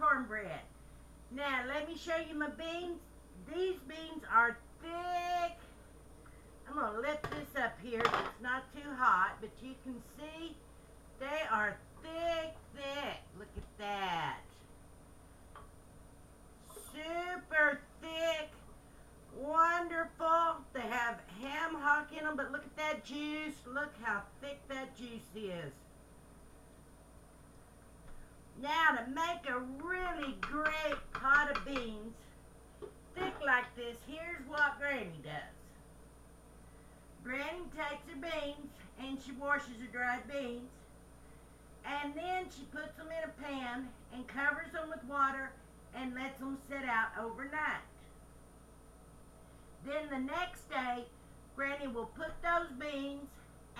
cornbread. Now, let me show you my beans. These beans are thick. I'm going to lift this up here so it's not too hot, but you can see they are thick, thick. Look at that. Super thick, wonderful. They have ham hock in them, but look at that juice. Look how thick that juice is. Now, to make a really great pot of beans, thick like this, here's what Granny does. Granny takes her beans and she washes her dried beans, and then she puts them in a pan and covers them with water and lets them sit out overnight. Then the next day, Granny will put those beans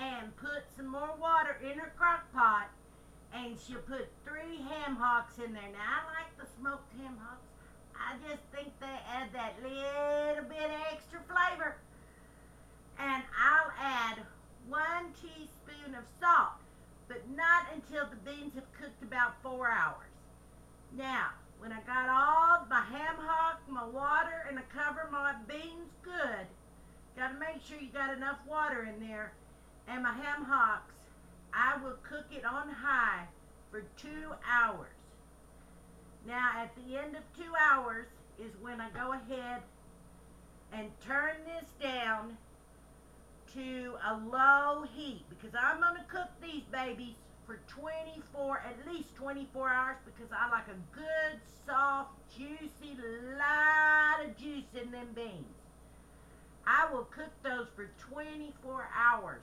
and put some more water in her crock pot, and she'll put 3 ham hocks in there. Now, I like the smoked ham hocks. I just think they add that little bit of extra flavor. And I'll add 1 teaspoon of salt, but not until the beans have cooked about 4 hours. Now, when I got all my ham hock, my water, and I cover my beans good, got to make sure you got enough water in there, and my ham hocks, I will cook it on high for 2 hours. Now, at the end of 2 hours is when I go ahead and turn this down to a low heat, because I'm going to cook these babies for at least 24 hours, because I like a good, soft, juicy, lot of juice in them beans. I will cook those for 24 hours.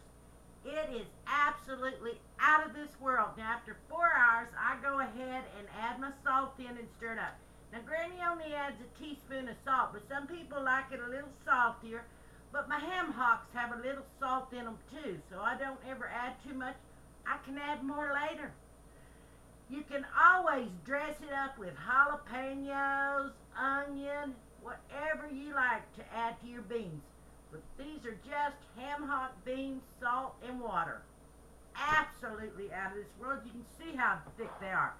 It is absolutely out of this world. Now, after 4 hours, I go ahead and add my salt in and stir it up. Now, Granny only adds a teaspoon of salt, but some people like it a little saltier. But my ham hocks have a little salt in them too, so I don't ever add too much. I can add more later. You can always dress it up with jalapenos, onion, whatever you like to add to your beans. But these are just ham hock beans, salt, and water. Absolutely out of this world. You can see how thick they are.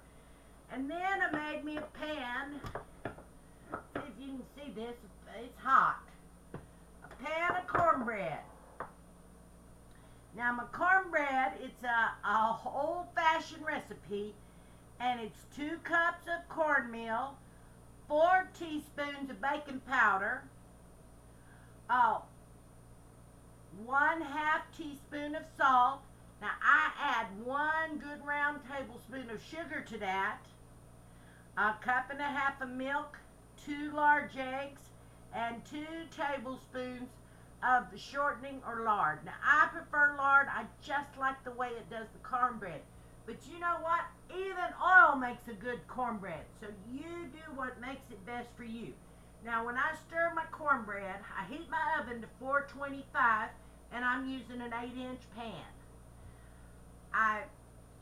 And then I made me a pan. See if you can see this. It's hot. A pan of cornbread. Now, my cornbread, it's a old-fashioned recipe, and it's 2 cups of cornmeal, 4 teaspoons of baking powder, 1/2 teaspoon of salt. Now, I add 1 good round tablespoon of sugar to that, 1.5 cups of milk, 2 large eggs, and 2 tablespoons of the shortening or lard. Now, I prefer lard. I just like the way it does the cornbread. But you know what? Even oil makes a good cornbread. So you do what makes it best for you. Now, when I stir my cornbread, I heat my oven to 425, and I'm using an 8-inch pan. I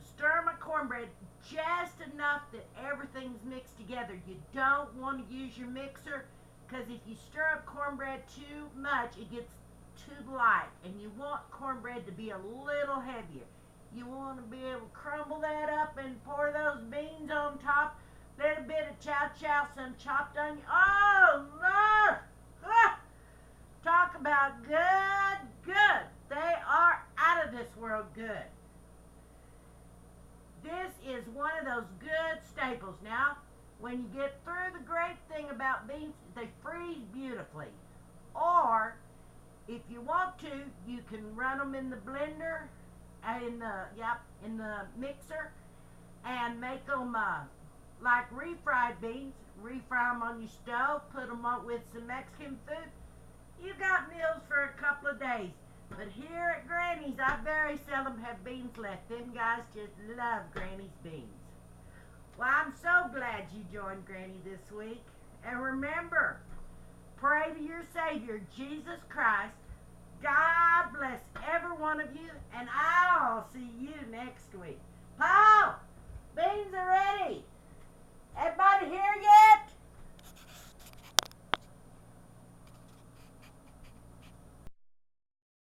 stir my cornbread just enough that everything's mixed together. You don't want to use your mixer, because if you stir up cornbread too much, it gets too light, and you want cornbread to be a little heavier. You want to be able to crumble that up and pour those beans on top, little bit of chow, some chopped onion. Oh, Lord! Ah! Talk about good, good. They are out of this world good. This is one of those good staples. Now, when you get through, the great thing about beans, they freeze beautifully. Or, if you want to, you can run them in the blender, in the mixer, and make them like refried beans. Refry them on your stove, put them on with some Mexican food. You got meals for a couple of days. But here at Granny's, I very seldom have beans left. Them guys just love Granny's beans. Well, I'm so glad you joined Granny this week. And remember, pray to your Savior, Jesus Christ. God bless every one of you, and I'll see you next week. Paul, beans are ready. Everybody here yet?